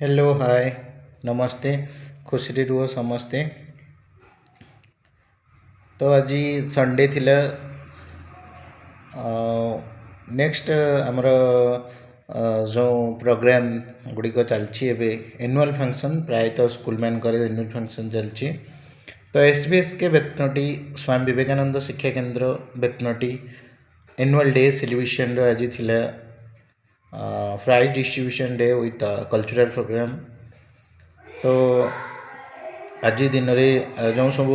Hello hi नमस्ते खुशी रुह समस्ते। तो आज संडे थिला नेक्स्ट आमर जो प्रोग्राम गुड़िक चलती एनुअल फंक्शन प्रायतः स्कूल मानक एनुअल फंक्शन चलती। तो एसबीएस के बेतनटी स्वामी विवेकानंद शिक्षा केंद्र बेतनटी एनुअल डे सेलिब्रेशन आज थिला prize distribution day with cultural program. तो आज दिन में जो सब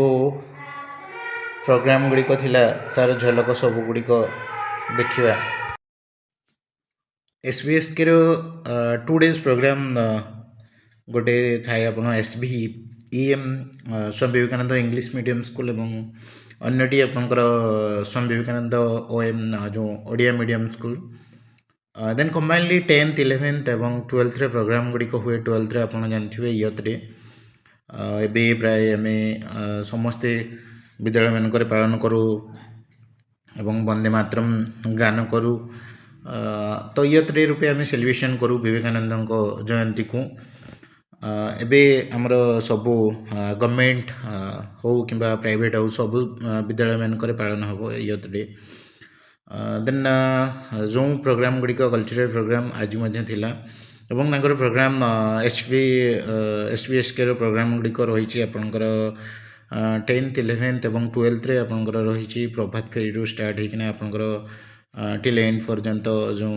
प्रोग्राम गुड़िक थिला तार झलक सब गुड़िक देखा। एसबीएस के 2 days प्रोग्राम गोटे थाए आप एस भी EM Swami Vivekananda English medium school और अन्यटी आपंकर स्वामी विवेकानंद ओएम जो Odia medium school. Then combinedly 10th 11th और 12th प्रोग्राम गुड़िक हुए। 12th आप जानते इयत्रे ए प्राय आम समस्ते विद्यालय मानक पालन करूँ एवं वंदे मातरम गान करूँ। तो इयत्रे रूपे आम सेलिब्रेशन करूँ विवेकानंद जयंती को। एबे आमर सबू गवर्नमेंट हो कि प्राइवेट हो सबू विद्यालय मानक पालन हम इयत्रे। देन जो प्रोग्राम गुड़िक कल्चरल प्रोग्राम आज थिला एवं तांकर प्रोग्राम एसबीएस के प्रोग्राम गुड़िक रही आपणकर 10th 11th और 12th आपणकर रही प्रभात फेरी स्टार्ट होकिना आपणकर टिल एंड पर्यंत जो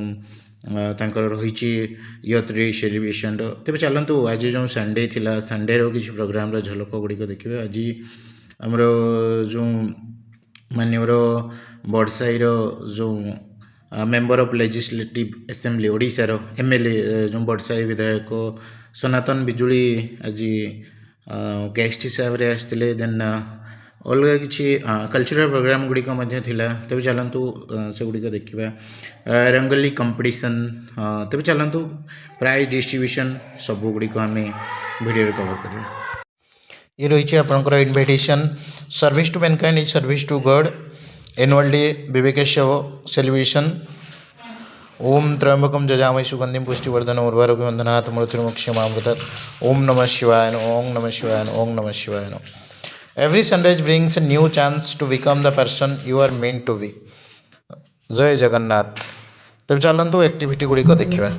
तांकर रही इयत्रे सेलिब्रेशन। तेज चलतु आज जो संडे थिला संडे किसी प्रोग्राम झलक गुड़िक देखिए। आज आमर जो मानवर बड़साईर जो मेंबर ऑफ लेजिस्लेटिव असेंबली ओडिशार एमएलए जो बड़साई विधायक सनातन बिजुली आज गेस्ट हिसाब से आसते। देन अलग किसी कल्चरल प्रोग्राम गुड़िक तेज चलतु से गुड़िक देखा। रंगोली कंपटीशन तेज चलतु प्राइज डिस्ट्रीब्यूशन सब गुड़िक आम वीडियो कवर करें। ये रही आपंकर invitation service to mankind is service to God annual day Vivekotsav celebration. ओम त्र्यंबकम जजामहि सुगंधिम पुष्टिवर्धन उर्वारुकं वंदनात् मृत्युर्मुक्षयमामृतात्। ओम नमः शिवाय ओम नमः शिवाय ओम नमः शिवाय। Every sunrise brings a new chance to become the person you are meant to be। जय जगन्नाथ। तब चलतु एक्टिविटी गुड़िक देखा।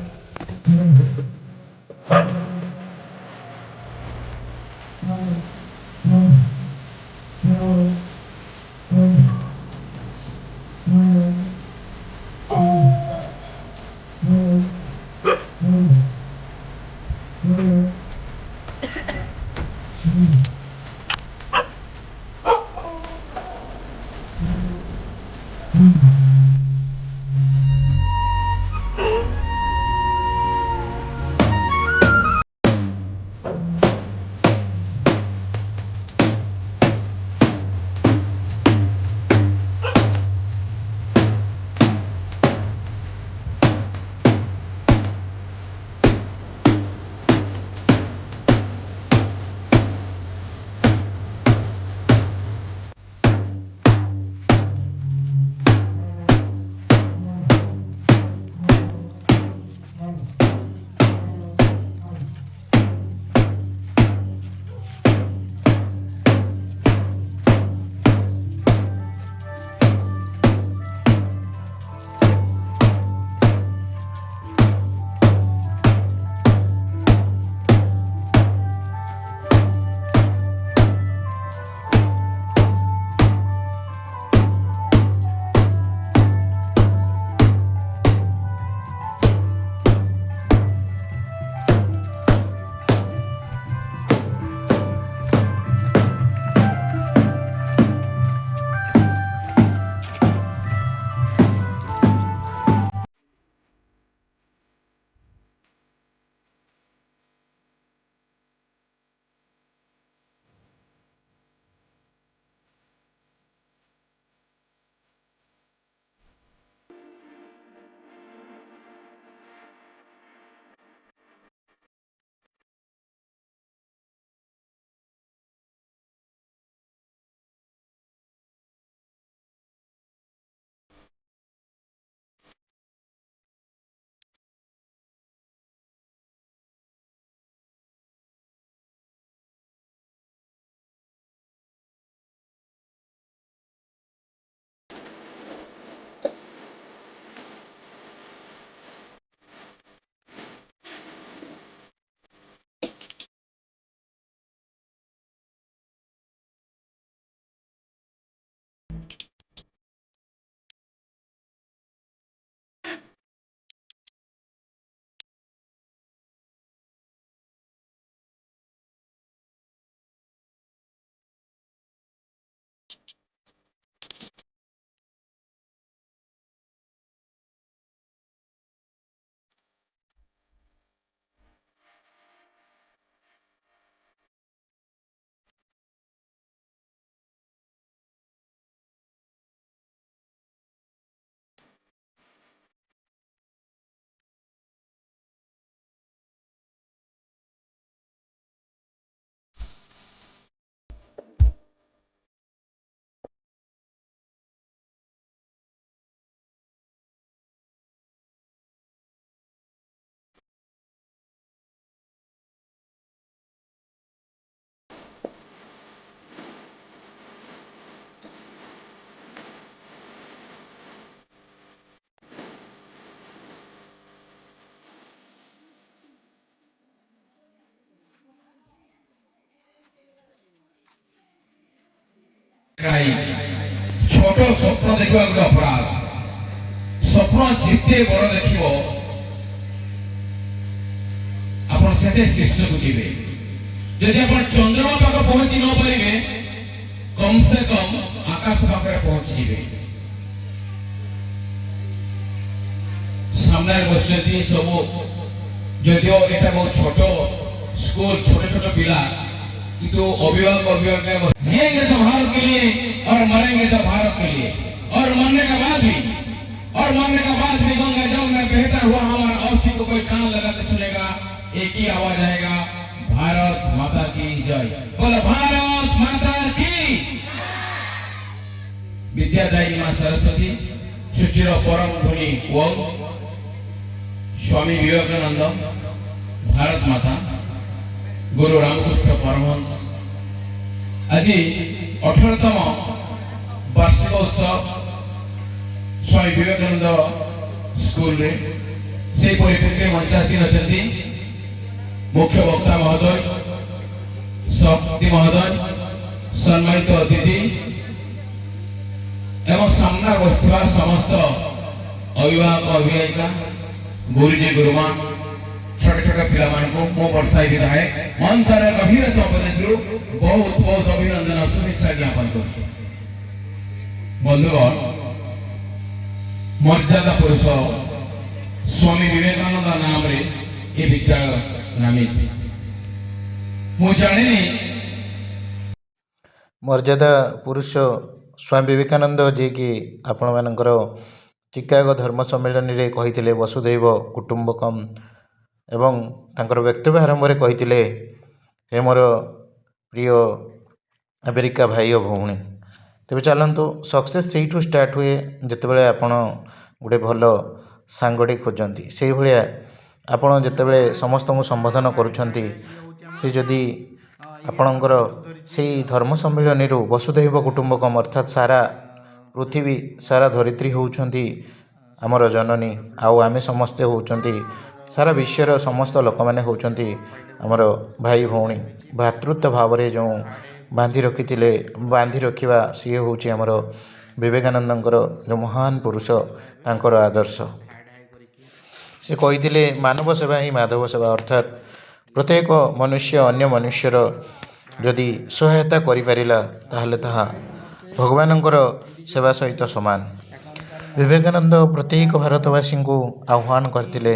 ছোট স্বপ্ন দেখা গোটে অপরাধ স্বপ্ন যেতে বড় দেখিব আপনার সেতে শীর্ষক যাবে যদি আপনার চন্দ্रमा পাখে পৌঁছি ন পারে কম সে কম আকাশ পাখে পৌঁছি যাবে সামনে বসছেন সবু যদিও এটা বহু ছোট स्कूल छोटे छोटे पिला किंतु अभिभावक जिएंगे तो भारत के लिए और मरेंगे तो भारत के लिए और मरने के बाद भी गंगा जल में बेहतर हुआ हमारा अस्थि को कोई कान लगा के सुनेगा एक ही आवाज आएगा भारत माता की जय बोलो भारत माता की विद्यादायिनी मां सरस्वती सृष्टिर परम धनी वो स्वामी विवेकानंद भारत माता गुरु रामकृष्ण परमहंस आज 18तम वार्षिक उत्सव स्वामी विवेकानंद स्कूल रे से परिप्रेक्षी मंचासीन अच्छा मुख्य वक्ता महोदय शक्ति महोदय सम्मानित अतिथि एवं सामना बसवा समस्त अभिभावक अभिभाविका गुरुजी गुरुमा छोटे छोटे पिला को मो प्रोत्साहित है अंतर गभीर उपदेश बहुत बहुत अभिनंदन शुभेच्छा ज्ञापन कर बंधुगण मर्यादा पुरुष स्वामी विवेकानंद नाम रे ये विद्यालय नामित मु जानी मर्यादा पुरुष स्वामी विवेकानंद जी की आपण मानकर चिकागो धर्म सम्मेलन रे कहिथिले वसुधैव कुटुंबकम एवं तांकर वक्तव्य आरंभ में कही हे मोर प्रिय अमेरिका भाई और भौणी तेज चलतु सक्सेस से स्टार्ट हुए जितेबाला आपण गोटे भल सांगटे खोजती से भाया आपण जितेबाला समस्त को संबोधन करुँचे से जदि आपणकर से धर्म सम्मिलन वसुधैव कुटुंबकम अर्थात सारा पृथ्वी सारा धरित्री होउछंती आमर जननी आउ आमे समस्ते होउछंती सारा विश्वर समस्त लोक मैंने होउछंती आमर भाई भौणी भातृत्व भाव में जो बांधि रखा सी हूँ आमर विवेकानंदर जो महान पुरुष तांकर आदर्श से कही मानव सेवा ही माधव सेवा अर्थात प्रत्येक मनुष्य अन्य मनुष्यर जदि सहायता करिपारिला ताहले ताहा भगवानंकर सेवा सहित समान विवेकानंद प्रत्येक भारतवासी को आह्वान करते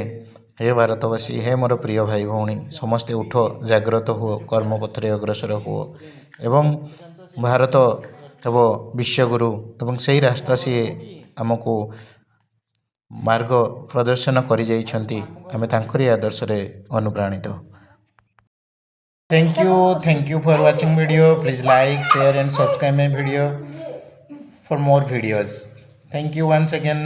हे भारतवासी हे मोर प्रिय भाई भौणी समस्ते उठ जाग्रत हुओ कर्मपथरे अग्रसर हुओ एवं भारत हेब विश्वगुरु एवं सही रास्ता सी आमको मार्ग प्रदर्शन करि जाइछंती आमे तांकरी आदर्श रे अनुप्राणित। Thank you for watching video. Please like share and subscribe my video for more videos. Thank you once again।